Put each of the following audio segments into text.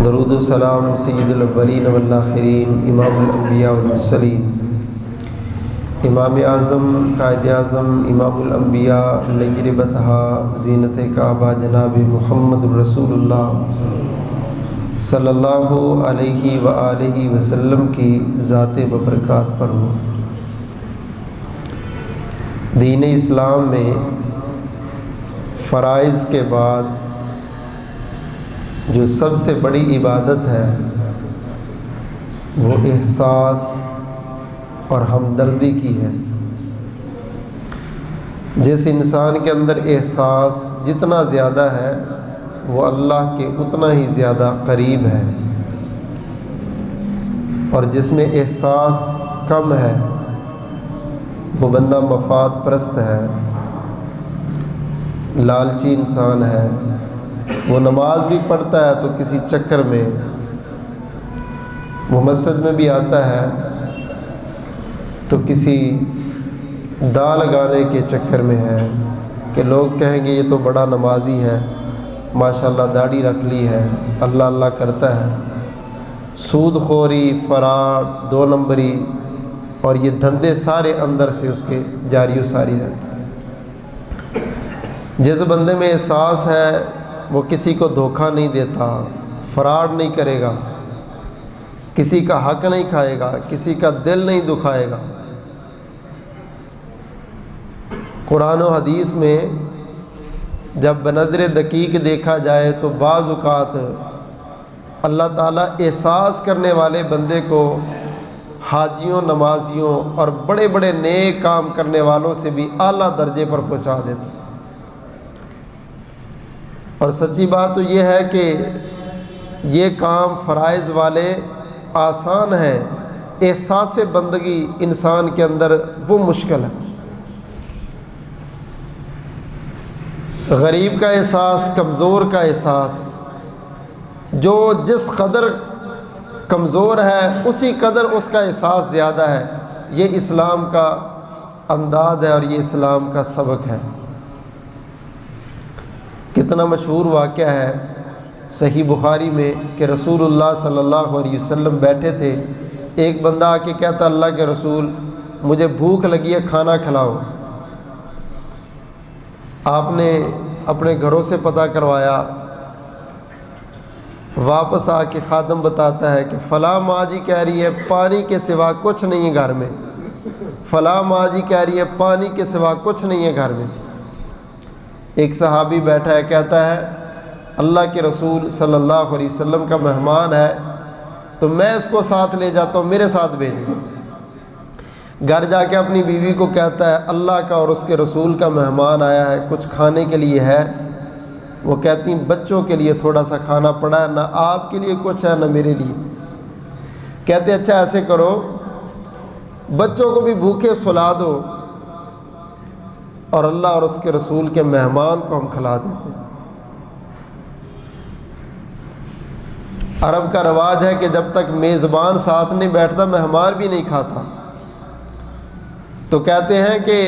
درود و سلام سید الاولین والآخرین امام الانبیاء والمرسلین امام اعظم قائد اعظم امام الانبیاء نجر بطحا زینت کعبہ جناب محمد رسول اللہ صلی اللہ علیہ وآلہ وسلم کی ذات ببرکات پر ہو۔ دین اسلام میں فرائض کے بعد جو سب سے بڑی عبادت ہے وہ احساس اور ہمدردی کی ہے۔ جس انسان کے اندر احساس جتنا زیادہ ہے وہ اللہ کے اتنا ہی زیادہ قریب ہے، اور جس میں احساس کم ہے وہ بندہ مفاد پرست ہے، لالچی انسان ہے۔ وہ نماز بھی پڑھتا ہے تو کسی چکر میں، وہ مسجد میں بھی آتا ہے تو کسی دا لگانے کے چکر میں ہے کہ لوگ کہیں گے یہ تو بڑا نمازی ہے، ماشاءاللہ داڑھی رکھ لی ہے، اللہ اللہ کرتا ہے۔ سود خوری، فراڈ، دو نمبری اور یہ دھندے سارے اندر سے اس کے جاری و ساری رہتے ہیں۔ جس بندے میں احساس ہے وہ کسی کو دھوکہ نہیں دیتا، فراڈ نہیں کرے گا، کسی کا حق نہیں کھائے گا، کسی کا دل نہیں دکھائے گا۔ قرآن و حدیث میں جب بنظر دقیق دیکھا جائے تو بعض اوقات اللہ تعالیٰ احساس کرنے والے بندے کو حاجیوں، نمازیوں اور بڑے بڑے نیک کام کرنے والوں سے بھی اعلیٰ درجے پر پہنچا دیتا۔ اور سچی بات تو یہ ہے کہ یہ کام فرائض والے آسان ہیں، احساس بندگی انسان کے اندر وہ مشکل ہے۔ غریب کا احساس، کمزور کا احساس، جو جس قدر کمزور ہے اسی قدر اس کا احساس زیادہ ہے، یہ اسلام کا انداز ہے اور یہ اسلام کا سبق ہے۔ کتنا مشہور واقعہ ہے صحیح بخاری میں کہ رسول اللہ صلی اللہ علیہ وسلم بیٹھے تھے، ایک بندہ آ کے کہتا اللہ کے رسول مجھے بھوک لگی ہے، کھانا کھلاؤ۔ آپ نے اپنے گھروں سے پتہ کروایا، واپس آ کے خادم بتاتا ہے کہ فلاں ماں جی کہہ رہی ہے پانی کے سوا کچھ نہیں ہے گھر میں، فلاں ماں جی کہہ رہی ہے پانی کے سوا کچھ نہیں ہے گھر میں۔ ایک صحابی بیٹھا ہے، کہتا ہے اللہ کے رسول صلی اللہ علیہ وسلم کا مہمان ہے تو میں اس کو ساتھ لے جاتا ہوں، میرے ساتھ بھیجیں۔ گھر جا کے اپنی بیوی کو کہتا ہے اللہ کا اور اس کے رسول کا مہمان آیا ہے، کچھ کھانے کے لیے ہے؟ وہ کہتی ہیں بچوں کے لیے تھوڑا سا کھانا پڑا ہے، نہ آپ کے لیے کچھ ہے نہ میرے لیے۔ کہتے اچھا ایسے کرو بچوں کو بھی بھوکے سلا دو اور اللہ اور اس کے رسول کے مہمان کو ہم کھلا دیتے ہیں۔ عرب کا رواج ہے کہ جب تک میزبان ساتھ نہیں بیٹھتا مہمان بھی نہیں کھاتا۔ تو کہتے ہیں کہ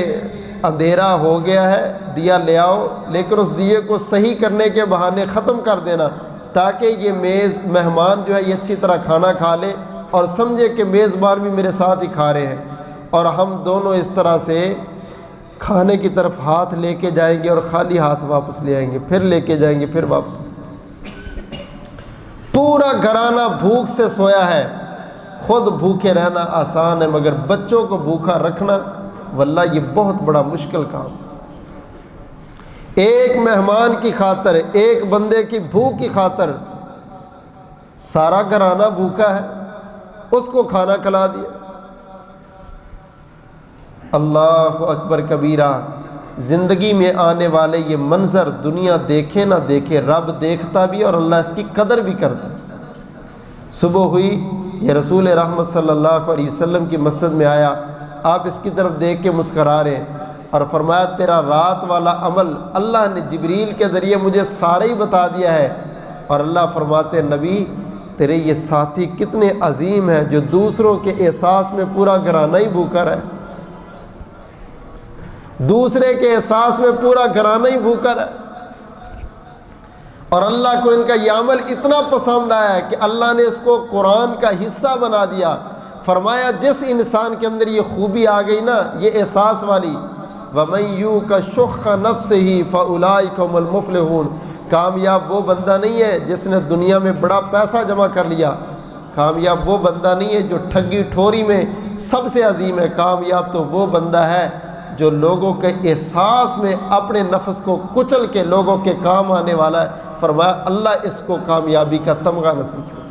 اندھیرا ہو گیا ہے، دیا لے آؤ، لیکن اس دیے کو صحیح کرنے کے بہانے ختم کر دینا تاکہ یہ مہمان جو ہے یہ اچھی طرح کھانا کھا لے اور سمجھے کہ میزبان بھی میرے ساتھ ہی کھا رہے ہیں، اور ہم دونوں اس طرح سے کھانے کی طرف ہاتھ لے کے جائیں گے اور خالی ہاتھ واپس لے آئیں گے، پھر لے کے جائیں گے، پھر واپس۔ پورا گھرانہ بھوک سے سویا ہے۔ خود بھوکے رہنا آسان ہے مگر بچوں کو بھوکا رکھنا واللہ یہ بہت بڑا مشکل کام۔ ایک مہمان کی خاطر، ایک بندے کی بھوک کی خاطر سارا گھرانہ بھوکا ہے، اس کو کھانا کھلا دیا۔ اللہ اکبر کبیرہ۔ زندگی میں آنے والے یہ منظر دنیا دیکھے نہ دیکھے، رب دیکھتا بھی اور اللہ اس کی قدر بھی کرتا۔ صبح ہوئی، یہ رسول رحمت صلی اللہ علیہ وسلم کی مسجد میں آیا، آپ اس کی طرف دیکھ کے مسکرا رہے ہیں اور فرمایا تیرا رات والا عمل اللہ نے جبریل کے ذریعے مجھے سارا ہی بتا دیا ہے۔ اور اللہ فرماتے نبی تیرے یہ ساتھی کتنے عظیم ہیں جو دوسروں کے احساس میں پورا گھرانہ ہی بھوکا رہے، دوسرے کے احساس میں پورا گھرانہ ہی بھوکا رہے۔ اور اللہ کو ان کا یہ عمل اتنا پسند آیا کہ اللہ نے اس کو قرآن کا حصہ بنا دیا. فرمایا جس انسان کے اندر یہ خوبی آ گئی نا، یہ احساس والی، وَمَن يُوقَ شُحَّ نَفْسِهِ فَأُولَٰئِكَ هُمُ الْمُفْلِحُونَ، کامیاب وہ بندہ نہیں ہے جس نے دنیا میں بڑا پیسہ جمع کر لیا. کامیاب وہ بندہ نہیں ہے جو ٹھگی ٹھوری میں سب سے عظیم ہے. کامیاب تو وہ بندہ ہے جو لوگوں کے احساس میں اپنے نفس کو کچل کے لوگوں کے کام آنے والا ہے. فرمایا اللہ اس کو کامیابی کا تمغہ نصیب کرے.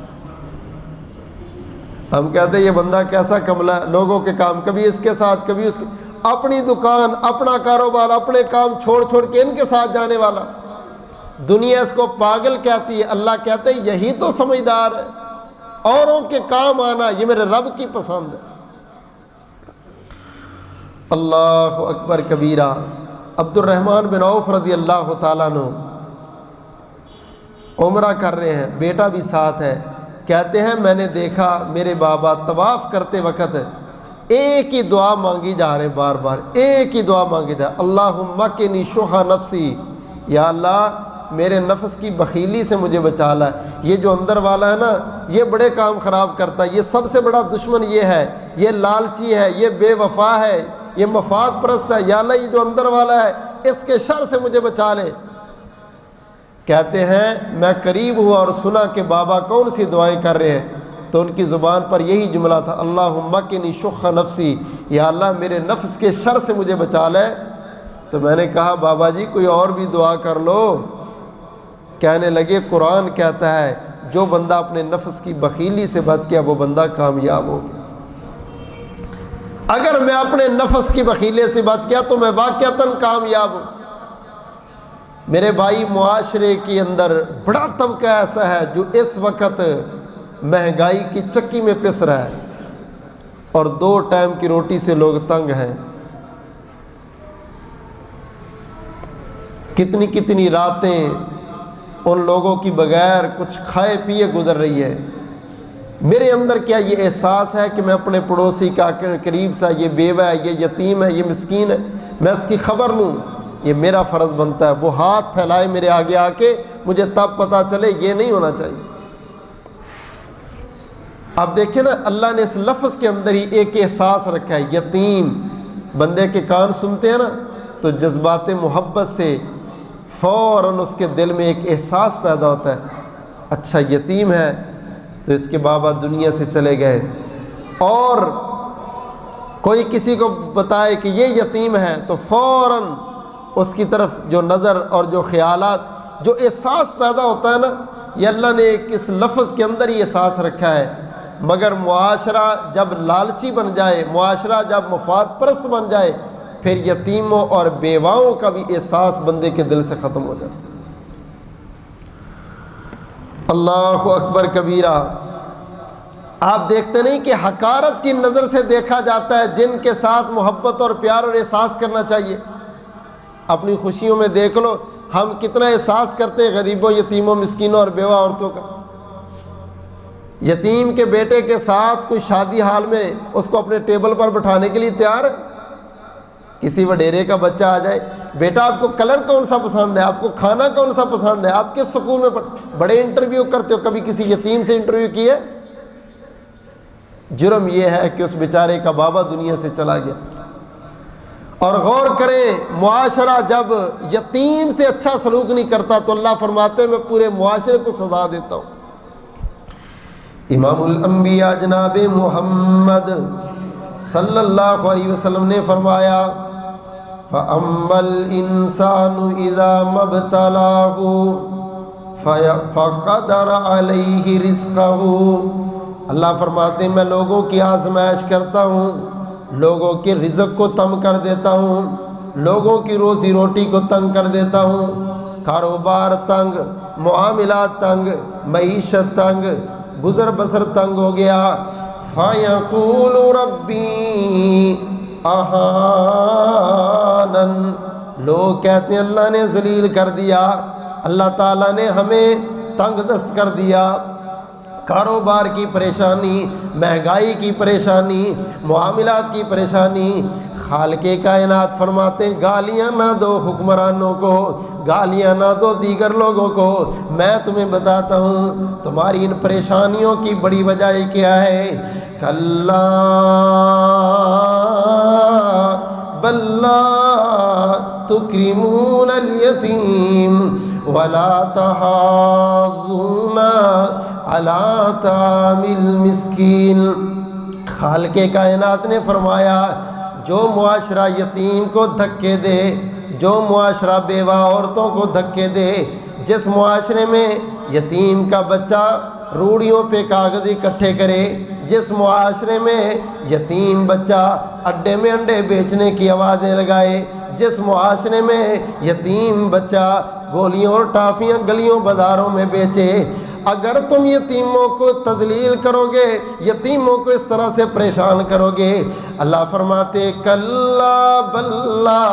ہم کہتے ہیں یہ بندہ کیسا کملا ہے، لوگوں کے کام، کبھی اس کے ساتھ کبھی اس کے، اپنی دکان، اپنا کاروبار، اپنے کام چھوڑ چھوڑ کے ان کے ساتھ جانے والا. دنیا اس کو پاگل کہتی ہے، اللہ کہتے ہیں یہی تو سمجھدار ہے. اوروں کے کام آنا یہ میرے رب کی پسند ہے. اللہ اکبر کبیرہ. عبد الرحمن بن عوف رضی اللہ تعالیٰ عنہ عمرہ کر رہے ہیں، بیٹا بھی ساتھ ہے. کہتے ہیں میں نے دیکھا میرے بابا طواف کرتے وقت ایک ہی دعا مانگی جا رہے، بار بار ایک ہی دعا مانگی جا، اللہم قنی شح نفسی، یا اللہ میرے نفس کی بخیلی سے مجھے بچا لا. یہ جو اندر والا ہے نا، یہ بڑے کام خراب کرتا ہے. یہ سب سے بڑا دشمن یہ ہے، یہ لالچی ہے، یہ بے وفا ہے، یہ مفاد پرست ہے. یا اللہ یہ جو اندر والا ہے اس کے شر سے مجھے بچا لے. کہتے ہیں میں قریب ہوا اور سنا کہ بابا کون سی دعائیں کر رہے ہیں، تو ان کی زبان پر یہی جملہ تھا، اللہم قنی شح نفسی، یا اللہ میرے نفس کے شر سے مجھے بچا لے. تو میں نے کہا بابا جی کوئی اور بھی دعا کر لو. کہنے لگے قرآن کہتا ہے جو بندہ اپنے نفس کی بخیلی سے بچ گیا وہ بندہ کامیاب ہو گیا. اگر میں اپنے نفس کی بخیلے سے بچ گیا تو میں واقعتاً کامیاب ہوں. میرے بھائی معاشرے کے اندر بڑا طبقہ ایسا ہے جو اس وقت مہنگائی کی چکی میں پس رہا ہے اور 2 ٹائم کی روٹی سے لوگ تنگ ہیں. کتنی کتنی راتیں ان لوگوں کی بغیر کچھ کھائے پیے گزر رہی ہے. میرے اندر کیا یہ احساس ہے کہ میں اپنے پڑوسی کا قریب سا، یہ بیوہ ہے، یہ یتیم ہے، یہ مسکین ہے، میں اس کی خبر لوں. یہ میرا فرض بنتا ہے. وہ ہاتھ پھیلائے میرے آگے آ کے مجھے تب پتہ چلے. یہ نہیں ہونا چاہیے. اب دیکھیں نا، اللہ نے اس لفظ کے اندر ہی ایک احساس رکھا ہے. یتیم بندے کے کان سنتے ہیں نا تو جذبات محبت سے فوراً اس کے دل میں ایک احساس پیدا ہوتا ہے، اچھا یتیم ہے تو اس کے بابا دنیا سے چلے گئے. اور کوئی کسی کو بتائے کہ یہ یتیم ہے تو فوراً اس کی طرف جو نظر اور جو خیالات، جو احساس پیدا ہوتا ہے نا، یہ اللہ نے ایک اس لفظ کے اندر ہی احساس رکھا ہے. مگر معاشرہ جب لالچی بن جائے، معاشرہ جب مفاد پرست بن جائے، پھر یتیموں اور بیواؤں کا بھی احساس بندے کے دل سے ختم ہو جاتا ہے. اللہ اکبر کبیرہ. آپ دیکھتے نہیں کہ حقارت کی نظر سے دیکھا جاتا ہے جن کے ساتھ محبت اور پیار اور احساس کرنا چاہیے. اپنی خوشیوں میں دیکھ لو ہم کتنا احساس کرتے ہیں غریبوں، یتیموں، مسکینوں اور بیوہ عورتوں کا. یتیم کے بیٹے کے ساتھ کوئی شادی حال میں اس کو اپنے ٹیبل پر بٹھانے کے لیے تیار ہے. کسی وڈیرے کا بچہ آ جائے، بیٹا آپ کو کلر کون سا پسند ہے، آپ کو کھانا کون سا پسند ہے، آپ کس سکول میں بڑے انٹرویو کرتے ہو. کبھی کسی یتیم سے انٹرویو کیے؟ جرم یہ ہے کہ اس بیچارے کا بابا دنیا سے چلا گیا. اور غور کریں، معاشرہ جب یتیم سے اچھا سلوک نہیں کرتا تو اللہ فرماتے ہیں میں پورے معاشرے کو سزا دیتا ہوں. امام الانبیاء جناب محمد صلی اللہ علیہ وسلم نے فرمایا فَأَمَّا الْإِنسَانُ إِذَا مَبْتَلَاهُ فَقَدَرَ عَلَيْهِ رِزْقَهُ. اللہ فرماتے ہیں میں لوگوں کی آزمائش کرتا ہوں، لوگوں کے رزق کو تم کر دیتا ہوں، لوگوں کی روزی روٹی کو تنگ کر دیتا ہوں. کاروبار تنگ، معاملات تنگ، معیشت تنگ، گزر بسر تنگ ہو گیا. فَيَقُولُ رَبِّي اَحَانَن. لوگ کہتے ہیں اللہ نے ذلیل کر دیا، اللہ تعالیٰ نے ہمیں تنگ دست کر دیا. کاروبار کی پریشانی، مہنگائی کی پریشانی، معاملات کی پریشانی، خالق کائنات فرماتے ہیں گالیاں نہ دو حکمرانوں کو، گالیاں نہ دو دیگر لوگوں کو، میں تمہیں بتاتا ہوں تمہاری ان پریشانیوں کی بڑی وجہ کیا ہے۔ کلا بل لا تکرمون الیتیم ولا تحاضون علی طعام المسکین۔ خالق کائنات نے فرمایا جو معاشرہ یتیم کو دھکے دے، جو معاشرہ بیوہ عورتوں کو دھکے دے، جس معاشرے میں یتیم کا بچہ روڑیوں پہ کاغذ اکٹھے کرے، جس معاشرے میں یتیم بچہ اڈے میں انڈے بیچنے کی آوازیں لگائے، جس معاشرے میں یتیم بچہ گولیوں اور ٹافیاں گلیوں بازاروں میں بیچے، اگر تم یتیموں کو تذلیل کرو گے، یتیموں کو اس طرح سے پریشان کرو گے، اللہ فرماتے کلا بل لا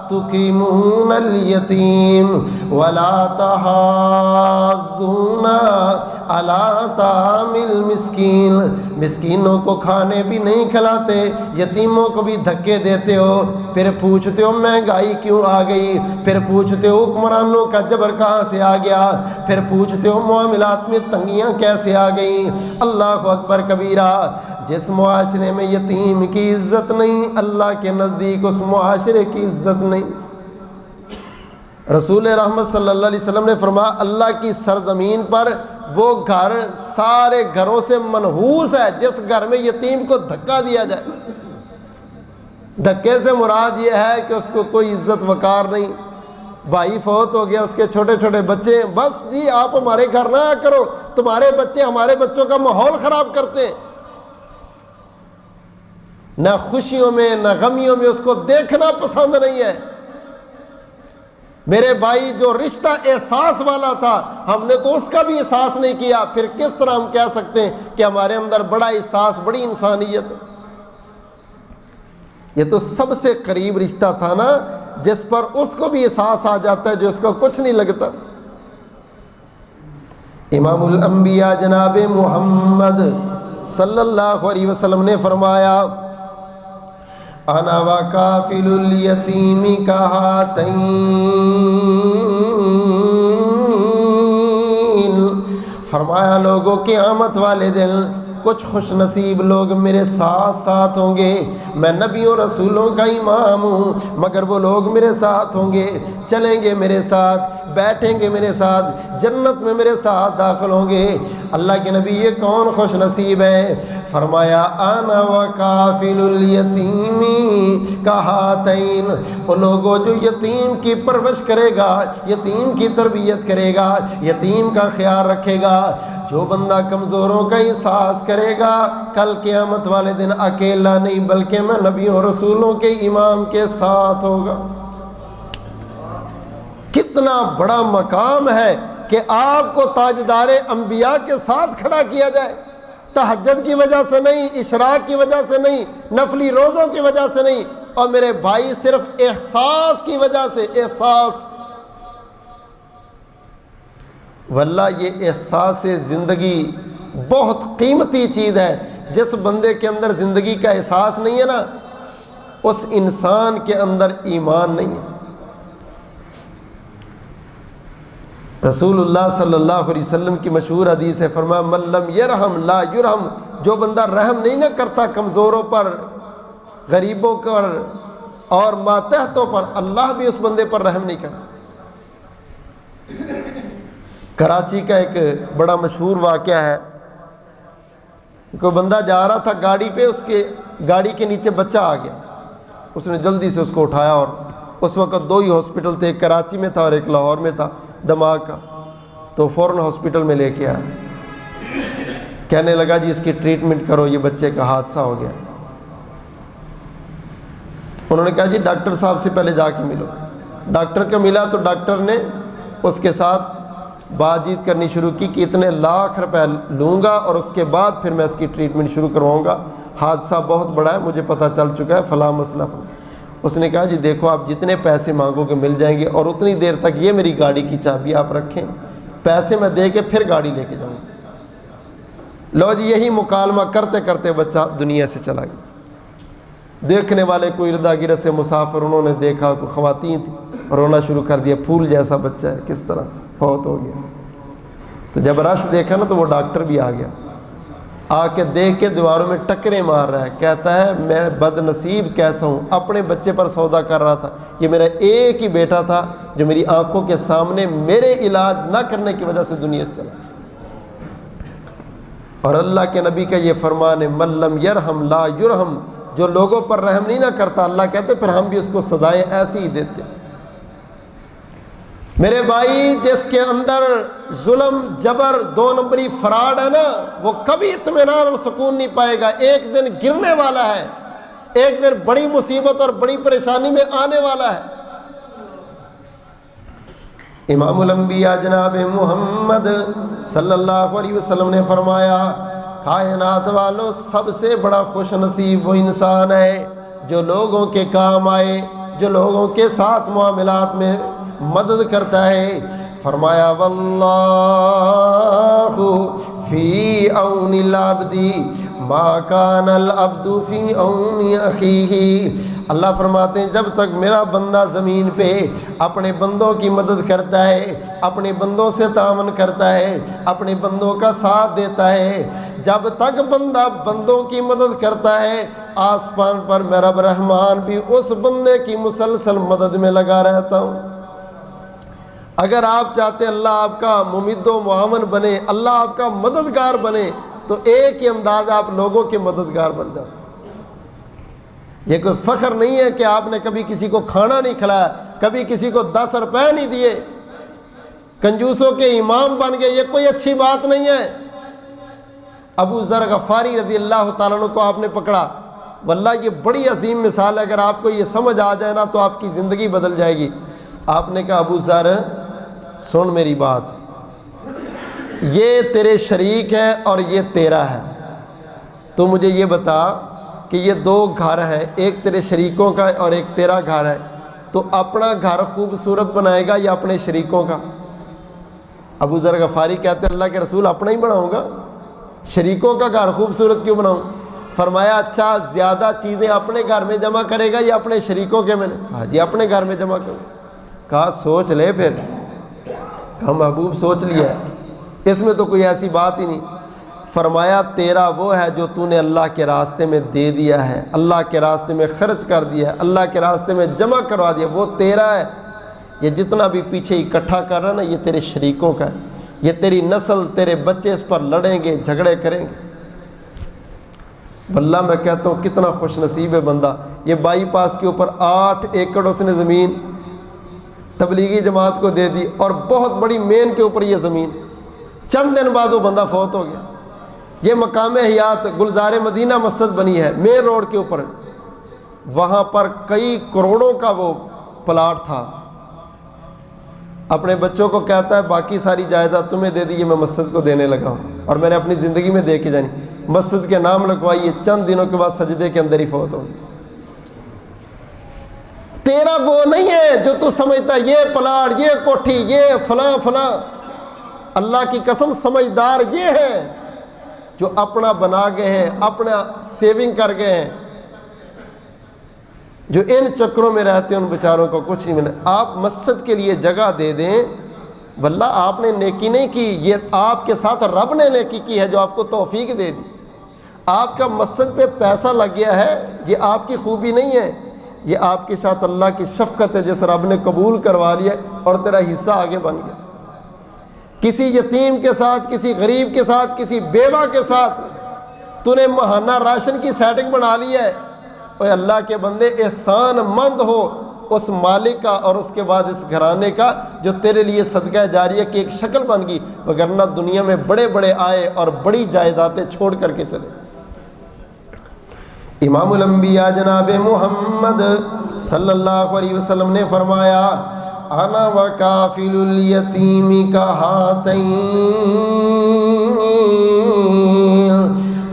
تکرمون الیتیم ولا تحاضون علی طعام المسکین۔ مسکینوں کو کھانے بھی نہیں کھلاتے، یتیموں کو بھی دھکے دیتے ہو، پھر پوچھتے ہو مہنگائی کیوں آ گئی، پھر پوچھتے ہو حکمرانوں کا جبر کہاں سے آ گیا، پھر پوچھتے ہو معاملات میں تنگیاں کیسے آ گئیں۔ اللہ اکبر کبیرہ۔ جس معاشرے میں یتیم کی عزت نہیں، اللہ کے نزدیک اس معاشرے کی عزت نہیں۔ رسول رحمت صلی اللہ علیہ وسلم نے فرمایا اللہ کی سرزمین پر وہ گھر سارے گھروں سے منحوس ہے جس گھر میں یتیم کو دھکا دیا جائے۔ دھکے سے مراد یہ ہے کہ اس کو کوئی عزت وقار نہیں، بھائی فوت ہو گیا، اس کے چھوٹے چھوٹے بچے ہیں، بس جی آپ ہمارے گھر نہ آیا کرو، تمہارے بچے ہمارے بچوں کا ماحول خراب کرتے ہیں۔ نہ خوشیوں میں نہ غمیوں میں اس کو دیکھنا پسند نہیں ہے۔ میرے بھائی جو رشتہ احساس والا تھا ہم نے تو اس کا بھی احساس نہیں کیا، پھر کس طرح ہم کہہ سکتے ہیں کہ ہمارے اندر بڑا احساس، بڑی انسانیت؟ یہ تو سب سے قریب رشتہ تھا نا، جس پر اس کو بھی احساس آ جاتا ہے جو اس کو کچھ نہیں لگتا۔ امام الانبیاء جناب محمد صلی اللہ علیہ وسلم نے فرمایا انا وکافل الیتیم کہاتین، فرمایا لوگوں قیامت والے دن کچھ خوش نصیب لوگ میرے ساتھ ساتھ ہوں گے، میں نبیوں رسولوں کا امام ہوں مگر وہ لوگ میرے ساتھ ہوں گے، چلیں گے میرے ساتھ، بیٹھیں گے میرے ساتھ، جنت میں میرے ساتھ داخل ہوں گے۔ اللہ کے نبی یہ کون خوش نصیب ہے؟ فرمایا انا وکافل الیتیم کہاتین، وہ لوگوں جو یتیم کی پرورش کرے گا، یتیم کی تربیت کرے گا، یتیم کا خیال رکھے گا، جو بندہ کمزوروں کا احساس کرے گا کل قیامت والے دن اکیلا نہیں بلکہ میں نبیوں رسولوں کے امام کے ساتھ ہوگا۔ کتنا بڑا مقام ہے کہ آپ کو تاجدار انبیاء کے ساتھ کھڑا کیا جائے، تہجد کی وجہ سے نہیں، اشراق کی وجہ سے نہیں، نفلی روزوں کی وجہ سے نہیں، اور میرے بھائی صرف احساس کی وجہ سے، احساس۔ واللہ یہ احساس زندگی بہت قیمتی چیز ہے۔ جس بندے کے اندر زندگی کا احساس نہیں ہے نا، اس انسان کے اندر ایمان نہیں ہے۔ رسول اللہ صلی اللہ علیہ وسلم کی مشہور حدیث ہے، فرمایا من لم یرحم لا یرحم، جو بندہ رحم نہیں نہ کرتا کمزوروں پر، غریبوں پر اور ماتحتوں پر، اللہ بھی اس بندے پر رحم نہیں کرتا۔ کراچی کا ایک بڑا مشہور واقعہ ہے، کوئی بندہ جا رہا تھا گاڑی پہ، اس کے گاڑی کے نیچے بچہ آ گیا، اس نے جلدی سے اس کو اٹھایا، اور اس وقت دو ہی ہاسپٹل تھے، ایک کراچی میں تھا اور ایک لاہور میں تھا دماغ کا، تو فوراً ہاسپٹل میں لے کے آیا، کہنے لگا جی اس کی ٹریٹمنٹ کرو، یہ بچے کا حادثہ ہو گیا۔ انہوں نے کہا جی ڈاکٹر صاحب سے پہلے جا کے ملو۔ ڈاکٹر کا ملا تو ڈاکٹر نے اس کے ساتھ بات چیت کرنی شروع کی کہ اتنے لاکھ روپے لوں گا اور اس کے بعد پھر میں اس کی ٹریٹمنٹ شروع کرواؤں گا، حادثہ بہت بڑا ہے، مجھے پتہ چل چکا ہے، فلاں مسئلہ۔ اس نے کہا جی دیکھو آپ جتنے پیسے مانگو گے مل جائیں گے، اور اتنی دیر تک یہ میری گاڑی کی چابی آپ رکھیں، پیسے میں دے کے پھر گاڑی لے کے جاؤں گا۔ لو جی یہی مکالمہ کرتے کرتے بچہ دنیا سے چلا گیا۔ دیکھنے والے کوئی اردا گرد سے مسافر انہوں نے دیکھا کوئی خواتین تھی، رونا شروع کر دیا، پھول جیسا بچہ ہے کس طرح فوت ہو گیا۔ تو جب رش دیکھا نا تو وہ ڈاکٹر بھی آ گیا، آ کے دیکھ کے دیواروں میں ٹکریں مار رہا ہے، کہتا ہے میں بد نصیب کیسا ہوں، اپنے بچے پر سودا کر رہا تھا، یہ میرا ایک ہی بیٹا تھا جو میری آنکھوں کے سامنے میرے علاج نہ کرنے کی وجہ سے دنیا سے چلا۔ اور اللہ کے نبی کا یہ فرمان ہے من لم یرحم لا یرحم، جو لوگوں پر رحم نہیں نہ کرتا اللہ کہتے پھر ہم بھی اس کو سزائیں ایسی ہی دیتے۔ میرے بھائی جس کے اندر ظلم جبر دو نمبری فراڈ ہے نا، وہ کبھی اطمینان اور سکون نہیں پائے گا، ایک دن گرنے والا ہے، ایک دن بڑی مصیبت اور بڑی پریشانی میں آنے والا ہے۔ امام الانبیاء جناب محمد صلی اللہ علیہ وسلم نے فرمایا کائنات والوں سب سے بڑا خوش نصیب وہ انسان ہے جو لوگوں کے کام آئے، جو لوگوں کے ساتھ معاملات میں مدد کرتا ہے۔ فرمایا واللہ فی عون العبد ما کان العبد فی عون اخیہ، اللہ فرماتے ہیں جب تک میرا بندہ زمین پہ اپنے بندوں کی مدد کرتا ہے، اپنے بندوں سے تعاون کرتا ہے، اپنے بندوں کا ساتھ دیتا ہے، جب تک بندہ بندوں کی مدد کرتا ہے، آسمان پر میں رب رحمان بھی اس بندے کی مسلسل مدد میں لگا رہتا ہوں۔ اگر آپ چاہتے ہیں اللہ آپ کا ممد و معاون بنے، اللہ آپ کا مددگار بنے، تو ایک ہی انداز آپ لوگوں کے مددگار بن جاؤ۔ یہ کوئی فخر نہیں ہے کہ آپ نے کبھی کسی کو کھانا نہیں کھلایا، کبھی کسی کو 10 روپے نہیں دیے، کنجوسوں کے امام بن گئے، یہ کوئی اچھی بات نہیں ہے۔ ابو ذر غفاری رضی اللہ تعالیٰ عنہ کو آپ نے پکڑا، واللہ یہ بڑی عظیم مثال ہے، اگر آپ کو یہ سمجھ آ جائے نا تو آپ کی زندگی بدل جائے گی۔ آپ نے کہا ابو ذر سن میری بات، یہ تیرے شریک ہے اور یہ تیرا ہے، تو مجھے یہ بتا کہ یہ 2 گھر ہیں، ایک تیرے شریکوں کا اور ایک تیرا گھر ہے، تو اپنا گھر خوبصورت بنائے گا یا اپنے شریکوں کا؟ ابو ذر غفاری کہتے ہیں اللہ کے رسول اپنا ہی بناؤں گا، شریکوں کا گھر خوبصورت کیوں بناؤں؟ فرمایا اچھا زیادہ چیزیں اپنے گھر میں جمع کرے گا یا اپنے شریکوں کے؟ میں نے کہا جی اپنے گھر میں جمع کروں۔ کہا سوچ لے، پھر کہا محبوب سوچ لیا ہے، اس میں تو کوئی ایسی بات ہی نہیں۔ فرمایا تیرا وہ ہے جو تو نے اللہ کے راستے میں دے دیا ہے، اللہ کے راستے میں خرچ کر دیا ہے، اللہ کے راستے میں جمع کروا دیا، وہ تیرا ہے۔ یہ جتنا بھی پیچھے اکٹھا کر رہا ہے نا یہ تیرے شریکوں کا ہے، یہ تیری نسل تیرے بچے اس پر لڑیں گے جھگڑے کریں گے۔ واللہ میں کہتا ہوں کتنا خوش نصیب ہے بندہ، یہ بائی پاس کے اوپر 8 ایکڑ اس نے زمین تبلیغی جماعت کو دے دی، اور بہت بڑی مین کے اوپر یہ زمین، چند دن بعد وہ بندہ فوت ہو گیا۔ یہ مقام حیات گلزار مدینہ مسجد بنی ہے مین روڈ کے اوپر، وہاں پر کئی کروڑوں کا وہ پلاٹ تھا، اپنے بچوں کو کہتا ہے باقی ساری جائیداد تمہیں دے دی، یہ میں مسجد کو دینے لگا ہوں اور میں نے اپنی زندگی میں دے کے جانی، مسجد کے نام لگوائیے، چند دنوں کے بعد سجدے کے اندر ہی فوت ہو گئی۔ تیرا وہ نہیں ہے جو تو سمجھتا یہ پلاٹ، یہ کوٹھی، یہ فلاں فلاں، اللہ کی قسم سمجھدار یہ ہے جو اپنا بنا گئے ہیں، اپنا سیونگ کر گئے ہیں، جو ان چکروں میں رہتے ہیں ان بیچاروں کو کچھ نہیں ملا۔ آپ مسجد کے لیے جگہ دے دیں، واللہ آپ نے نیکی نہیں کی، یہ آپ کے ساتھ رب نے نیکی کی ہے جو آپ کو توفیق دے دی۔ آپ کا مسجد پہ پیسہ لگ گیا ہے، یہ آپ کی خوبی نہیں ہے، یہ آپ کے ساتھ اللہ کی شفقت ہے جس رب نے قبول کروا لیا اور تیرا حصہ آگے بن گیا۔ کسی یتیم کے ساتھ، کسی غریب کے ساتھ، کسی بیوہ کے ساتھ تو نے ماہانہ راشن کی سیٹنگ بنا لی ہے، اے اللہ کے بندے احسان مند ہو اس مالک کا اور اس کے بعد اس گھرانے کا جو تیرے لیے صدقہ جاریہ کی ایک شکل بن گئی، وگرنہ دنیا میں بڑے بڑے آئے اور بڑی جائیدادیں چھوڑ کر کے چلے۔ امام الانبیاء جناب محمد صلی اللہ علیہ وسلم نے فرمایا انا وکافل الیتیم کہاتین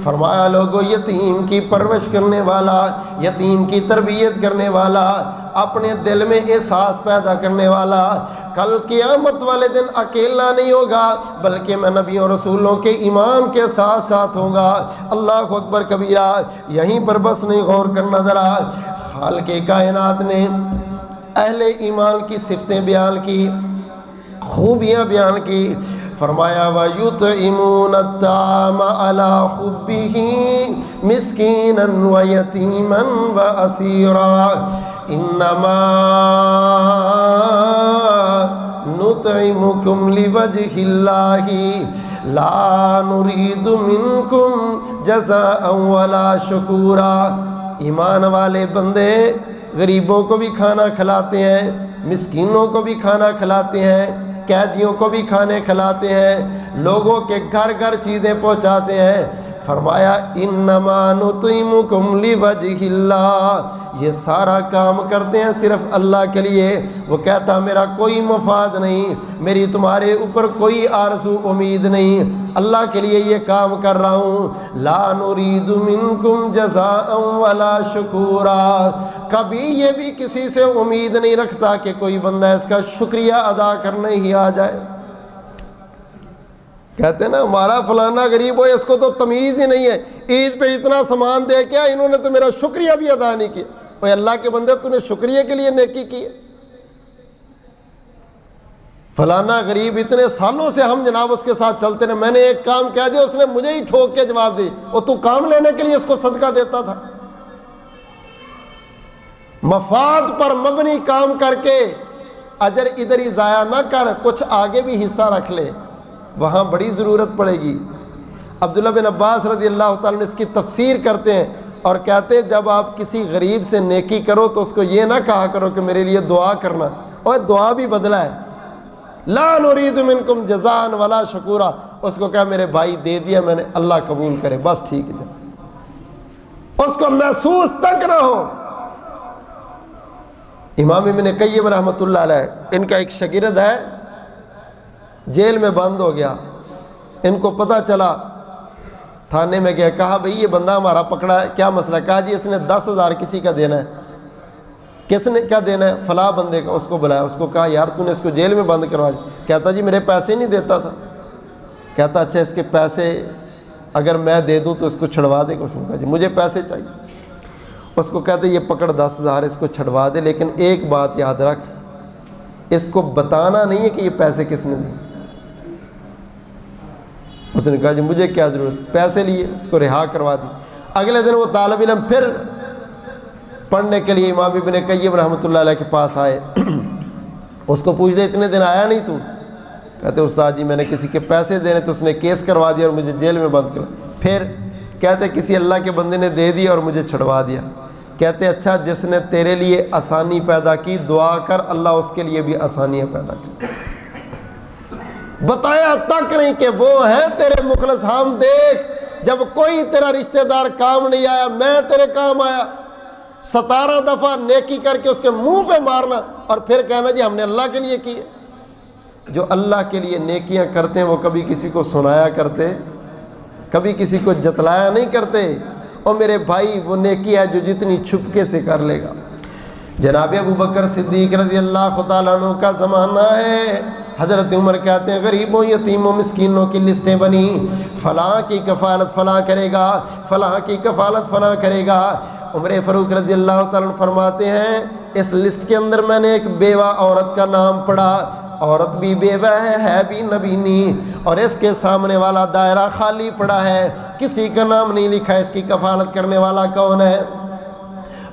فرمایا لوگوں یتیم کی پرورش کرنے والا، یتیم کی تربیت کرنے والا، اپنے دل میں احساس پیدا کرنے والا کل قیامت والے دن اکیلا نہیں ہوگا، بلکہ میں نبیوں رسولوں کے امام کے ساتھ ساتھ ہوں گا۔ اللہ اکبر کبیرہ۔ یہیں پر بس نہیں، غور کرنا ذرا، خالق کائنات نے اہل ایمان کی صفتیں بیان کی، خوبیاں بیان کی۔ فرمایا وَيُطْعِمُونَ الطَّعَامَ عَلَىٰ حُبِّهِ مِسْكِينًا وَيَتِيمًا وَأَسِيرًا إِنَّمَا نُطْعِمُكُمْ لِوَجْهِ اللَّهِ لَا نُرِيدُ مِنْكُمْ جَزَاءً وَلَا شُكُورًا۔ ایمان والے بندے غریبوں کو بھی کھانا کھلاتے ہیں، مسکینوں کو بھی کھانا کھلاتے ہیں، قیدیوں کو بھی کھانے کھلاتے ہیں، لوگوں کے گھر گھر چیزیں پہنچاتے ہیں۔ فرمایا انما نطعمکم لوجہ اللہ، یہ سارا کام کرتے ہیں صرف اللہ کے لیے۔ وہ کہتا میرا کوئی مفاد نہیں، میری تمہارے اوپر کوئی آرزو امید نہیں، اللہ کے لیے یہ کام کر رہا ہوں۔ لا نرید منکم جزاء ولا شکورا، کبھی یہ بھی کسی سے امید نہیں رکھتا کہ کوئی بندہ اس کا شکریہ ادا کرنے ہی آ جائے۔ کہتے ہیں نا ہمارا فلانا غریب ہو، اس کو تو تمیز ہی نہیں ہے، عید پہ اتنا سامان دے کے انہوں نے تو میرا شکریہ بھی ادا نہیں کیا۔ اوہ اللہ کے بندے، تو نے شکریہ کے لیے نیکی کی ہے؟ فلانا غریب اتنے سالوں سے ہم جناب اس کے ساتھ چلتے رہے، میں نے ایک کام کہہ دیا اس نے مجھے ہی ٹھوک کے جواب دی، اور تو کام لینے کے لیے اس کو صدقہ دیتا تھا۔ مفاد پر مبنی کام کر کے اجر ادھر ہی ضائع نہ کر، کچھ آگے بھی حصہ رکھ لے، وہاں بڑی ضرورت پڑے گی۔ عبداللہ بن عباس رضی اللہ تعالیٰ نے اس کی تفسیر کرتے ہیں اور کہتے ہیں جب آپ کسی غریب سے نیکی کرو تو اس کو یہ نہ کہا کرو کہ میرے لیے دعا کرنا، اور دعا بھی بدلا ہے، لا نرید منکم جزاء ولا شکورا، اس کو کہا میرے بھائی دے دیا میں نے، اللہ قبول کرے، بس ٹھیک ہے، اس کو محسوس تک نہ ہو۔ امام ابن قیم رحمۃ اللہ علیہ، ان کا ایک شاگرد ہے، جیل میں بند ہو گیا، ان کو پتہ چلا، تھانے میں گیا، کہا بھئی یہ بندہ ہمارا پکڑا ہے، کیا مسئلہ؟ کہا جی اس نے 10,000 کسی کا دینا ہے۔ کس نے کیا دینا ہے؟ فلاں بندے کا۔ اس کو بلایا، اس کو کہا یار تو نے اس کو جیل میں بند کروا دیا۔ کہتا جی میرے پیسے نہیں دیتا تھا۔ کہتا اچھا اس کے پیسے اگر میں دے دوں تو اس کو چھڑوا دے گا؟ اس نے کہا جی مجھے پیسے چاہیے۔ اس کو کہتے یہ پکڑ 10,000 اس کو چھڑوا دے، لیکن ایک بات یاد رکھ، اس کو بتانا نہیں ہے کہ یہ پیسے کس نے دیے۔ اس نے کہا جی مجھے کیا ضرورت، پیسے لیے، اس کو رہا کروا دی۔ اگلے دن وہ طالب علم پھر پڑھنے کے لیے امام ابن قیم رحمۃ اللہ علیہ کے پاس آئے، اس کو پوچھتے اتنے دن آیا نہیں تو؟ کہتے استاد جی میں نے کسی کے پیسے دینے تو اس نے کیس کروا دیا اور مجھے جیل میں بند کر۔ پھر کہتے کسی اللہ کے بندے نے دے دیا اور مجھے چھڑوا دیا۔ کہتے اچھا جس نے تیرے لیے آسانی پیدا کی دعا کر، اللہ اس کے لیے بھی آسانیاں پیدا کر۔ بتایا تک نہیں کہ وہ ہے تیرے مخلص، ہم دیکھ جب کوئی تیرا رشتہ دار کام نہیں آیا میں تیرے کام آیا، 17 دفعہ نیکی کر کے اس کے منہ پہ مارنا اور پھر کہنا جی ہم نے اللہ کے لیے کی ہے۔ جو اللہ کے لیے نیکیاں کرتے ہیں وہ کبھی کسی کو سنایا کرتے، کبھی کسی کو جتلایا نہیں کرتے۔ اور میرے بھائی وہ نیکی ہے جو جتنی چھپکے سے کر لے گا۔ جناب ابو بکر صدیق رضی اللہ تعالیٰ عنہ کا زمانہ ہے، حضرت عمر کہتے ہیں غریبوں یتیموں مسکینوں کی لسٹیں بنی، فلاں کی کفالت فلاں کرے گا، فلاں کی کفالت فلاں کرے گا۔ عمر فاروق رضی اللہ تعالیٰ عنہ فرماتے ہیں اس لسٹ کے اندر میں نے ایک بیوہ عورت کا نام پڑھا، عورت بھی بیوہ ہے بھی نبینی، اور اس کے سامنے والا دائرہ خالی پڑا ہے، کسی کا نام نہیں لکھا، اس کی کفالت کرنے والا کون ہے؟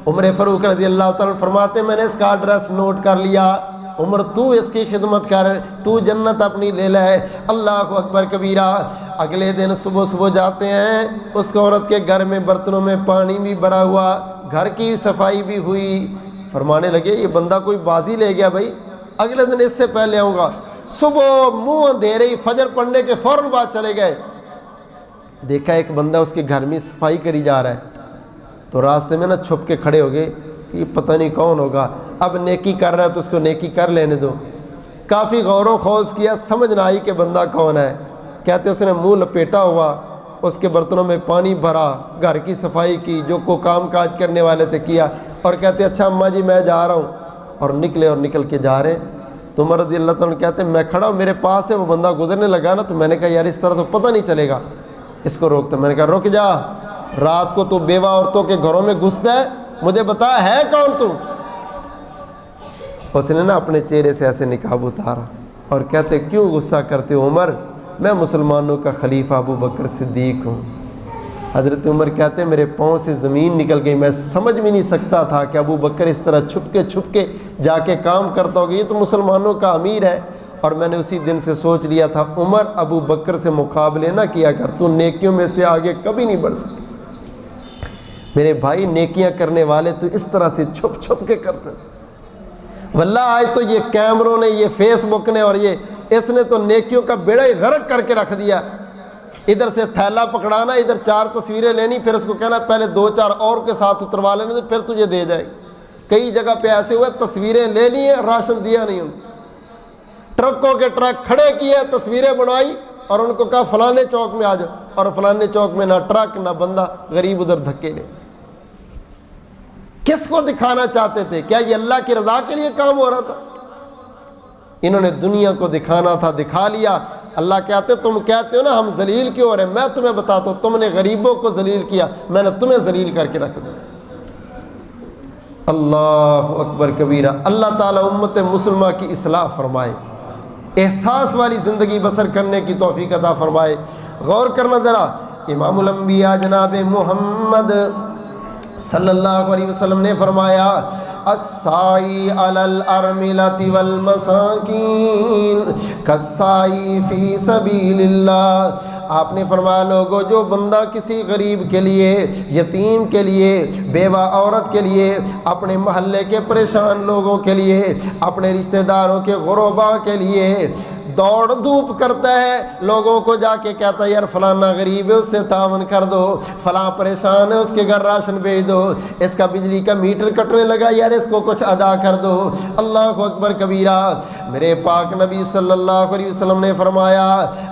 عمر فاروق رضی اللہ تعالیٰ فرماتے میں نے اس کا ایڈریس نوٹ کر لیا، عمر تو اس کی خدمت کر، تو جنت اپنی لے لے۔ اللہ اکبر کبیرہ۔ اگلے دن صبح صبح جاتے ہیں، اس عورت کے گھر میں برتنوں میں پانی بھی بھرا ہوا، گھر کی صفائی بھی ہوئی۔ فرمانے لگے یہ بندہ کوئی بازی لے گیا بھائی، اگلے دن اس سے پہلے آؤں گا۔ صبح منہ اندھیرے ہی فجر پڑھنے کے فوراً بعد چلے گئے، دیکھا ایک بندہ اس کے گھر میں صفائی کری جا رہا ہے، تو راستے میں چھپ کے کھڑے ہو گئے، یہ پتہ نہیں کون ہوگا، اب نیکی کر رہا ہے تو اس کو نیکی کر لینے دو۔ کافی غور و خوض کیا، سمجھ نہ آئی کہ بندہ کون ہے۔ کہتے اس نے منہ لپیٹا ہوا اس کے برتنوں میں پانی بھرا، گھر کی صفائی کی، جو کو کام کاج کرنے والے تھے کیا، اور کہتے اچھا اماں جی میں جا رہا ہوں، اور نکلے اور نکل کے جا رہے۔ تو عمر رضی اللہ تعالیٰ کہتے ہیں میں کھڑا ہوں، میرے پاس سے وہ بندہ گزرنے لگا نا، تو میں نے کہا یار اس طرح تو پتہ نہیں چلے گا، اس کو روکتا۔ میں نے کہا رک جا، رات کو تو بیوہ عورتوں کے گھروں میں گھستا ہے، مجھے بتا ہے کون تو؟ اس نے نا اپنے چہرے سے ایسے نقاب اتارا اور کہتے کیوں غصہ کرتے ہو عمر، میں مسلمانوں کا خلیفہ ابو بکر صدیق ہوں۔ حضرت عمر کہتے ہیں میرے پاؤں سے زمین نکل گئی، میں سمجھ بھی نہیں سکتا تھا کہ ابو بکر اس طرح چھپ کے جا کے کام کرتا ہوگا، یہ تو مسلمانوں کا امیر ہے۔ اور میں نے اسی دن سے سوچ لیا تھا عمر ابو بکر سے مقابلے نہ کیا کر، تو نیکیوں میں سے آگے کبھی نہیں بڑھ سکتا۔ میرے بھائی نیکیاں کرنے والے تو اس طرح سے چھپ کے کرتے ہیں۔ واللہ آج تو یہ کیمروں نے، یہ فیس بک نے، اور یہ اس نے تو نیکیوں کا بیڑا ہی غرق کر کے رکھ دیا۔ ادھر سے تھیلا پکڑانا، ادھر 4 تصویریں لینی، پھر اس کو کہنا پہلے 2-4 اور کے ساتھ اتروا لینے پھر تجھے دے جائے گی۔ کئی جگہ پہ ایسے ہوئے تصویریں لے لی ہیں، راشن دیا نہیں ان کو، ٹرکوں کے ٹرک کھڑے کیے، تصویریں بنوائی اور ان کو کہا فلانے چوک میں آ جاؤ، اور فلانے چوک میں نہ ٹرک نہ بندہ، غریب ادھر دھکے لے۔ کس کو دکھانا چاہتے تھے؟ کیا یہ اللہ کی رضا کے لیے کام ہو رہا تھا؟ انہوں نے دنیا کو دکھانا تھا، دکھا لیا۔ اللہ کہتے تم کہتے ہو نا ہم ذلیل کیوں ہو رہے ہیں، میں تمہیں بتاتا ہوں، تم نے غریبوں کو ذلیل کیا، میں نے تمہیں ذلیل کر کے رکھ دیا۔ اللہ اکبر کبیرہ۔ اللہ تعالیٰ امت مسلمہ کی اصلاح فرمائے، احساس والی زندگی بسر کرنے کی توفیق عطا فرمائے۔ غور کرنا ذرا، امام الانبیاء جناب محمد صلی اللہ علیہ وسلم نے فرمایا السائی علی الارملۃ والمساکین کالسائی فی سبیل اللہ۔ آپ نے فرمایا لوگوں، جو بندہ کسی غریب کے لیے، یتیم کے لیے، بیوہ عورت کے لیے، اپنے محلے کے پریشان لوگوں کے لیے، اپنے رشتہ داروں کے غرباء کے لیے دوڑ دھوپ کرتا ہے، لوگوں کو جا کے کہتا ہے یار فلانا غریب ہے اس سے تعاون کر دو، فلاں پریشان ہے اس کے گھر راشن بھیج دو، اس کا بجلی کا میٹر کٹنے لگا یار اس کو کچھ ادا کر دو۔ اللہ اکبر کبیرہ۔ میرے پاک نبی صلی اللہ علیہ وسلم نے فرمایا،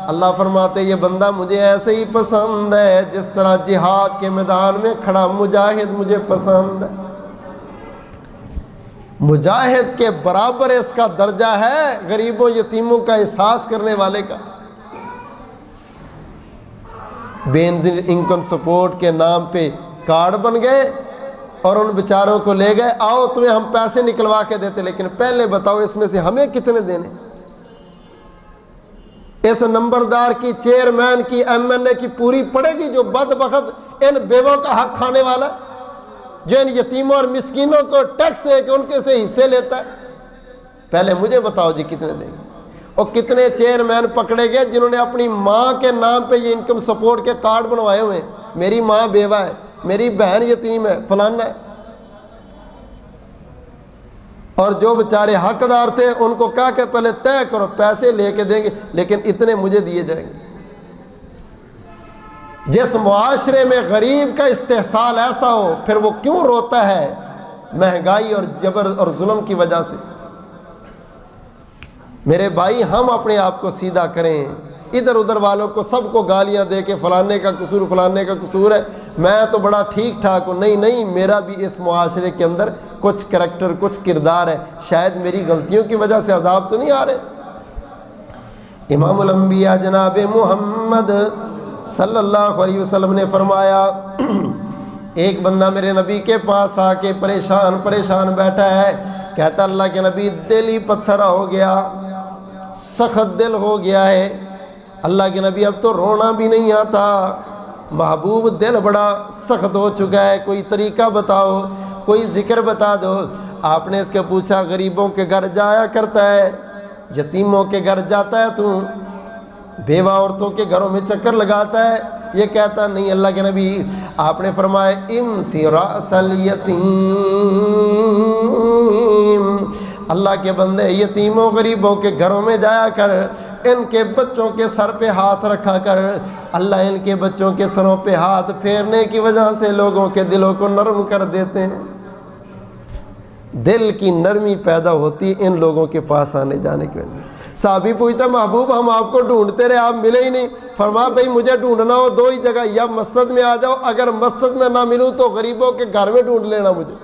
اللہ فرماتے یہ بندہ مجھے ایسے ہی پسند ہے جس طرح جہاد کے میدان میں کھڑا مجاہد مجھے پسند ہے۔ مجاہد کے برابر اس کا درجہ ہے غریبوں یتیموں کا احساس کرنے والے کا۔ بینظیر انکم سپورٹ کے نام پہ کارڈ بن گئے اور ان بیچاروں کو لے گئے، آؤ تمہیں ہم پیسے نکلوا کے دیتے، لیکن پہلے بتاؤ اس میں سے ہمیں کتنے دینے؟ اس نمبردار کی، چیئرمین کی، ایم این اے کی پوری پڑے گی جو بدبخت ان بیووں کا حق کھانے والا، جو ان یتیموں اور مسکینوں کو ٹیکس ہے کہ ان کے سے حصے لیتا ہے؟ پہلے مجھے بتاؤ جی کتنے دیں گے؟ اور کتنے چیئرمین پکڑے گئے جنہوں نے اپنی ماں کے نام پہ یہ انکم سپورٹ کے کارڈ بنوائے ہوئے ہیں، میری ماں بیوہ ہے، میری بہن یتیم ہے، فلانا ہے، اور جو بیچارے حقدار تھے ان کو کہا کہ پہلے طے کرو، پیسے لے کے دیں گے لیکن اتنے مجھے دیے جائیں گے۔ جس معاشرے میں غریب کا استحصال ایسا ہو پھر وہ کیوں روتا ہے؟ مہنگائی اور جبر اور ظلم کی وجہ سے۔ میرے بھائی ہم اپنے آپ کو سیدھا کریں، ادھر ادھر والوں کو سب کو گالیاں دے کے فلانے کا قصور فلانے کا قصور ہے، میں تو بڑا ٹھیک ٹھاک ہوں، نہیں، میرا بھی اس معاشرے کے اندر کچھ کریکٹر کچھ کردار ہے، شاید میری غلطیوں کی وجہ سے عذاب تو نہیں آ رہے۔ امام الانبیاء جناب محمد صلی اللہ علیہ وسلم نے فرمایا ایک بندہ میرے نبی کے پاس آ کے پریشان بیٹھا ہے، کہتا اللہ کے نبی دل ہی پتھر ہو گیا، سخت دل ہو گیا ہے، اللہ کے نبی اب تو رونا بھی نہیں آتا، محبوب دل بڑا سخت ہو چکا ہے، کوئی طریقہ بتاؤ، کوئی ذکر بتا دو۔ آپ نے اس کے پوچھا غریبوں کے گھر جایا کرتا ہے، یتیموں کے گھر جاتا ہے تو، بیوہ عورتوں کے گھروں میں چکر لگاتا ہے؟ یہ کہتا نہیں اللہ کے نبی۔ آپ نے فرمایا امسی راس الیتیم، اللہ کے بندے یتیموں غریبوں کے گھروں میں جایا کر، ان کے بچوں کے سر پہ ہاتھ رکھا کر، اللہ ان کے بچوں کے سروں پہ ہاتھ پھیرنے کی وجہ سے لوگوں کے دلوں کو نرم کر دیتے ہیں۔ دل کی نرمی پیدا ہوتی ان لوگوں کے پاس آنے جانے کی وجہ سے۔ صحابی پوچھتا محبوب ہم آپ کو ڈھونڈتے رہے آپ ملے ہی نہیں. فرمایا بھائی مجھے ڈھونڈنا ہو دو ہی جگہ, یا مسجد میں آ جاؤ, اگر مسجد میں نہ ملوں تو غریبوں کے گھر میں ڈھونڈ لینا مجھے,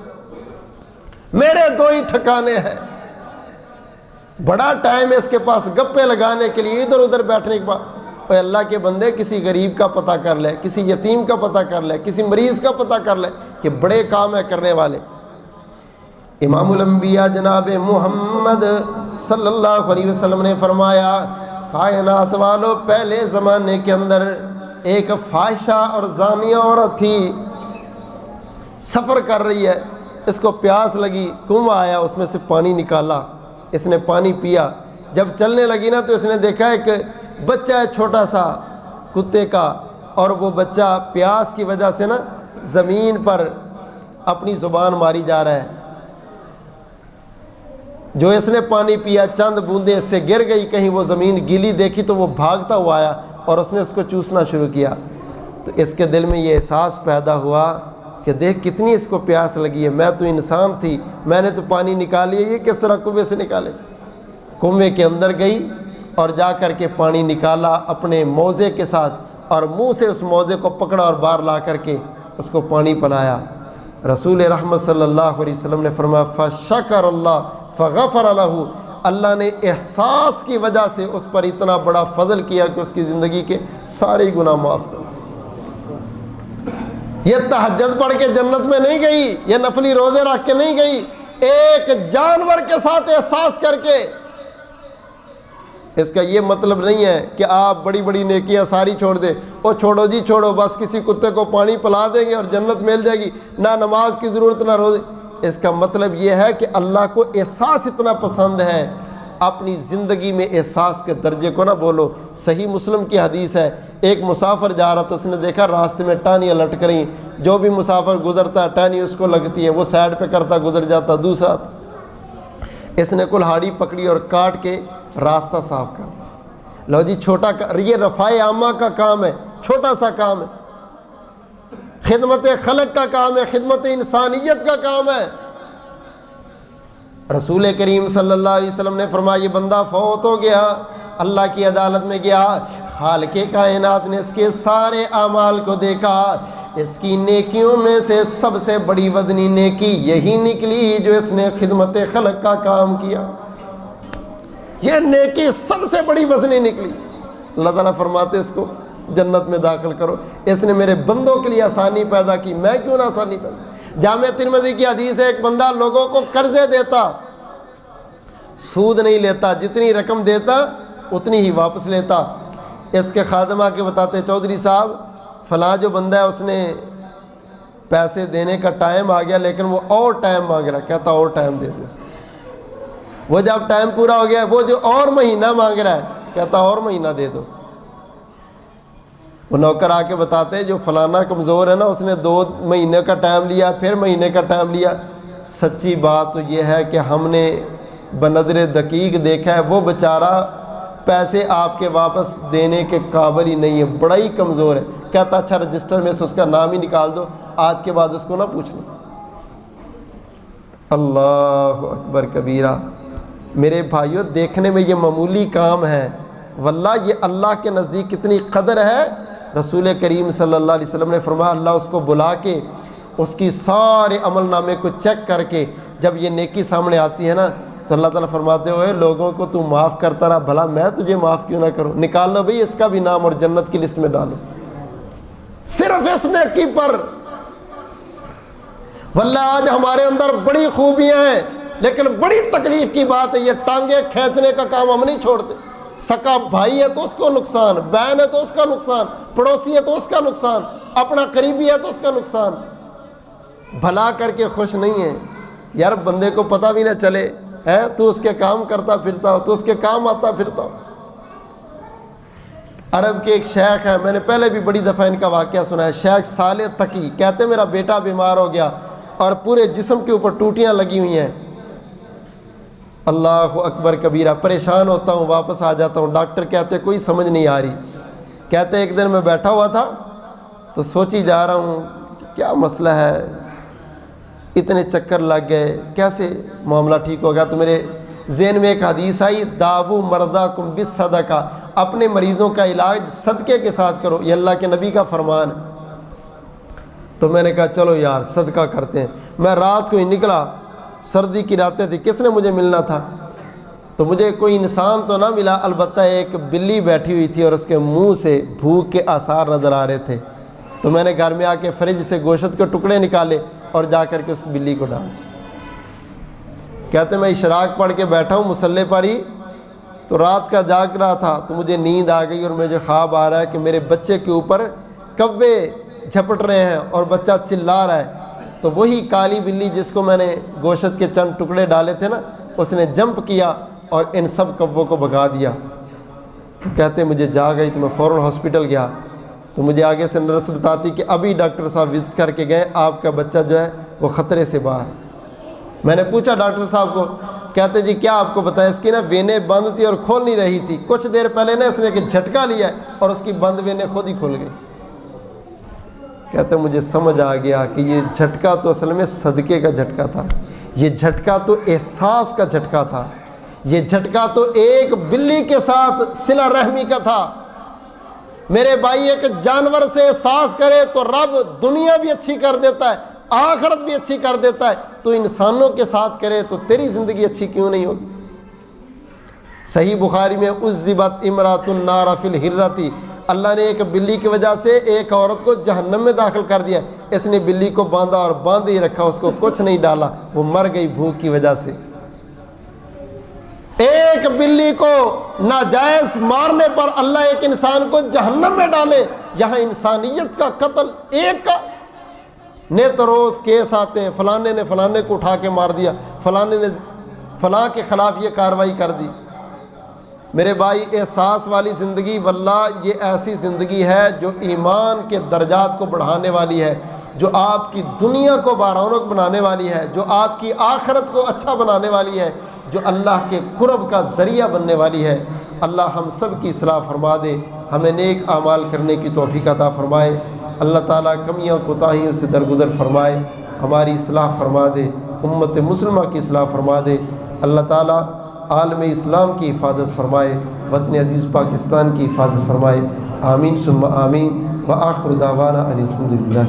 میرے دو ہی ٹھکانے ہیں. بڑا ٹائم ہے اس کے پاس گپے لگانے کے لیے, ادھر ادھر بیٹھنے کے بعد. اے اللہ کے بندے کسی غریب کا پتہ کر لے, کسی یتیم کا پتہ کر لے, کسی مریض کا پتہ کر لے, کہ بڑے کام ہے کرنے والے. امام الانبیاء جناب محمد صلی اللہ علیہ وسلم نے فرمایا کائنات والو پہلے زمانے کے اندر ایک فاحشہ اور زانیہ عورت تھی, سفر کر رہی ہے, اس کو پیاس لگی, کنواں آیا, اس میں سے پانی نکالا, اس نے پانی پیا. جب چلنے لگی نا تو اس نے دیکھا ایک بچہ ہے چھوٹا سا کتے کا, اور وہ بچہ پیاس کی وجہ سے نا زمین پر اپنی زبان ماری جا رہا ہے. جو اس نے پانی پیا چند بوندیں اس سے گر گئی, کہیں وہ زمین گیلی دیکھی تو وہ بھاگتا ہوا آیا اور اس نے اس کو چوسنا شروع کیا. تو اس کے دل میں یہ احساس پیدا ہوا کہ دیکھ کتنی اس کو پیاس لگی ہے, میں تو انسان تھی, میں نے تو پانی نکال لیا, یہ کس طرح کنویں سے نکالے. کنویں کے اندر گئی اور جا کر کے پانی نکالا اپنے موزے کے ساتھ, اور منہ سے اس موزے کو پکڑا اور باہر لا کر کے اس کو پانی پلایا. رسول رحمت صلی اللہ علیہ وسلم نے فرمایا فشکر اللہ فغفر لہ, اللہ نے احساس کی وجہ سے اس پر اتنا بڑا فضل کیا کہ اس کی زندگی کے سارے گناہ معاف کر. یہ تہجد پڑھ کے جنت میں نہیں گئی, یہ نفلی روزے رکھ کے نہیں گئی, ایک جانور کے ساتھ احساس کر کے. اس کا یہ مطلب نہیں ہے کہ آپ بڑی بڑی نیکیاں ساری چھوڑ دیں, وہ چھوڑو جی چھوڑو, بس کسی کتے کو پانی پلا دیں گے اور جنت مل جائے گی, نہ نماز کی ضرورت نہ روزے. اس کا مطلب یہ ہے کہ اللہ کو احساس اتنا پسند ہے, اپنی زندگی میں احساس کے درجے کو نہ بولو. صحیح مسلم کی حدیث ہے, ایک مسافر جا رہا تھا, اس نے دیکھا راستے میں ٹہنیاں لٹک رہی, جو بھی مسافر گزرتا ٹہنی اس کو لگتی ہے, وہ سائڈ پہ کرتا گزر جاتا. دوسرا اس نے کلہاڑی پکڑی اور کاٹ کے راستہ صاف کر. لو جی چھوٹا, یہ رفاع عامہ کا کام ہے, چھوٹا سا کام ہے, خدمت خلق کا کام ہے, خدمت انسانیت کا کام ہے. رسول کریم صلی اللہ علیہ وسلم نے فرمایا یہ بندہ فوت ہو گیا, اللہ کی عدالت میں گیا, خالق کائنات نے اس کے سارے اعمال کو دیکھا, اس کی نیکیوں میں سے سب سے بڑی وزنی نیکی یہی نکلی جو اس نے خدمت خلق کا کام کیا. یہ نیکی سب سے بڑی وزنی نکلی. اللہ تعالیٰ فرماتے اس کو جنت میں داخل کرو, اس نے میرے بندوں کے لیے آسانی پیدا کی, میں کیوں نہ آسانی پیدا. جامع ترمذی کی حدیث ہے, ایک بندہ لوگوں کو قرضے دیتا, سود نہیں لیتا, جتنی رقم دیتا اتنی ہی واپس لیتا. اس کے خادمہ کے بتاتے چودھری صاحب فلاں جو بندہ ہے اس نے پیسے دینے کا ٹائم آ گیا لیکن وہ اور ٹائم مانگ رہا ہے. کہتا اور ٹائم دے دو. وہ جب ٹائم پورا ہو گیا, وہ جو اور مہینہ مانگ رہا ہے, کہتا اور مہینہ دے دو. وہ نوکر آ کے بتاتے جو فلانا کمزور ہے نا, اس نے 2 مہینے کا ٹائم لیا, پھر مہینے کا ٹائم لیا. سچی بات تو یہ ہے کہ ہم نے بنظر دقیق دیکھا ہے وہ بیچارہ پیسے آپ کے واپس دینے کے قابل ہی نہیں ہے, بڑا ہی کمزور ہے. کہتا اچھا رجسٹر میں سے اس کا نام ہی نکال دو, آج کے بعد اس کو نہ پوچھنا. اللہ اکبر کبیرہ. میرے بھائیوں دیکھنے میں یہ معمولی کام ہے, واللہ یہ اللہ کے نزدیک کتنی قدر ہے. رسول کریم صلی اللہ علیہ وسلم نے فرمایا اللہ اس کو بلا کے اس کی سارے عمل نامے کو چیک کر کے جب یہ نیکی سامنے آتی ہے نا تو اللہ تعالیٰ فرماتے ہوئے لوگوں کو تو معاف کرتا رہا, بھلا میں تجھے معاف کیوں نہ کروں. نکال لو بھئی اس کا بھی نام اور جنت کی لسٹ میں ڈالو, صرف اس نیکی پر. واللہ آج ہمارے اندر بڑی خوبیاں ہیں لیکن بڑی تکلیف کی بات ہے یہ ٹانگیں کھینچنے کا کام ہم نہیں چھوڑتے. سکا بھائی ہے تو اس کو نقصان, بہن ہے تو اس کا نقصان, پڑوسی ہے تو اس کا نقصان, اپنا قریبی ہے تو اس کا نقصان. بھلا کر کے خوش نہیں ہے یار, بندے کو پتہ بھی نہ چلے ہے تو اس کے کام کرتا پھرتا ہو, تو اس کے کام آتا پھرتا ہو. عرب کے ایک شیخ ہیں, میں نے پہلے بھی بڑی دفعہ ان کا واقعہ سنا ہے, شیخ صالح تقی. کہتے میرا بیٹا بیمار ہو گیا اور پورے جسم کے اوپر ٹوٹیاں لگی ہوئی ہیں. اللہ اکبر کبیرہ, پریشان ہوتا ہوں, واپس آ جاتا ہوں. ڈاکٹر کہتے کوئی سمجھ نہیں آ رہی. کہتے ایک دن میں بیٹھا ہوا تھا تو سوچی جا رہا ہوں کیا مسئلہ ہے, اتنے چکر لگ گئے, کیسے معاملہ ٹھیک ہو گیا. تو میرے ذہن میں ایک حدیث آئی، داو مرداکم بالصدقہ، اپنے مریضوں کا علاج صدقے کے ساتھ کرو، یہ اللہ کے نبی کا فرمان ہے۔ تو میں نے کہا چلو یار صدقہ کرتے ہیں۔ میں رات کو ہی نکلا، سردی کی راتیں تھی، کس نے مجھے ملنا تھا؟ تو مجھے کوئی انسان تو نہ ملا، البتہ ایک بلی بیٹھی ہوئی تھی اور اس کے منہ سے بھوک کے آثار نظر آ رہے تھے۔ تو میں نے گھر میں آ کے فریج سے گوشت کے ٹکڑے نکالے اور جا کر کے اس بلی کو ڈال دیا۔ کہتے میں اشراق پڑھ کے بیٹھا ہوں مصلی پر ہی، تو رات کا جاگ رہا تھا، تو مجھے نیند آ گئی اور مجھے خواب آ رہا ہے کہ میرے بچے کے اوپر کوے جھپٹ رہے ہیں اور بچہ چلا رہا ہے۔ تو وہی کالی بلی جس کو میں نے گوشت کے چند ٹکڑے ڈالے تھے نا، اس نے جمپ کیا اور ان سب کووں کو بھگا دیا۔ تو کہتے مجھے جاگ گئی، تو میں فوراً ہاسپٹل گیا، تو مجھے آگے سے نرس بتاتی کہ ابھی ڈاکٹر صاحب وزٹ کر کے گئے، آپ کا بچہ جو ہے وہ خطرے سے باہر۔ میں نے پوچھا ڈاکٹر صاحب کو، کہتے جی کیا آپ کو بتائیں، اس کی نا وینیں بند تھی اور کھول نہیں رہی تھی، کچھ دیر پہلے نا اس نے ایک جھٹکا لیا اور اس کی بند وینیں خود ہی کھل گئی۔ کہتے مجھے سمجھ آ گیا کہ یہ جھٹکا تو اصل میں صدقے کا جھٹکا تھا، یہ جھٹکا تو احساس کا جھٹکا تھا، یہ جھٹکا تو ایک بلی کے ساتھ صلہ رحمی کا تھا۔ میرے بھائی ایک جانور سے احساس کرے تو رب دنیا بھی اچھی کر دیتا ہے، آخرت بھی اچھی کر دیتا ہے، تو انسانوں کے ساتھ کرے تو تیری زندگی اچھی کیوں نہیں ہوگی؟ صحیح بخاری میں عذبت امرأۃ النار فی الحرۃ، اللہ نے ایک بلی کی وجہ سے ایک عورت کو جہنم میں داخل کر دیا، اس نے بلی کو باندھا اور باندھ ہی رکھا، اس کو کچھ نہیں ڈالا، وہ مر گئی بھوک کی وجہ سے۔ ایک بلی کو ناجائز مارنے پر اللہ ایک انسان کو جہنم میں ڈالے، یہاں انسانیت کا قتل ایک کا نت روز کیس آتے ہیں، فلانے نے فلانے کو اٹھا کے مار دیا، فلانے نے فلاں کے خلاف یہ کارروائی کر دی۔ میرے بھائی احساس والی زندگی واللہ یہ ایسی زندگی ہے جو ایمان کے درجات کو بڑھانے والی ہے، جو آپ کی دنیا کو بارونق بنانے والی ہے، جو آپ کی آخرت کو اچھا بنانے والی ہے، جو اللہ کے قرب کا ذریعہ بننے والی ہے۔ اللہ ہم سب کی اصلاح فرما دے، ہمیں نیک اعمال کرنے کی توفیق عطا فرمائے، اللہ تعالیٰ کمیاں کوتاہیوں سے درگزر فرمائے، ہماری اصلاح فرما دے، امت مسلمہ کی اصلاح فرما دے، اللہ تعالیٰ عالم اسلام کی حفاظت فرمائے، وطن عزیز پاکستان کی حفاظت فرمائے، آمین ثم آمین، وآخر دعوانا ان الحمد للہ۔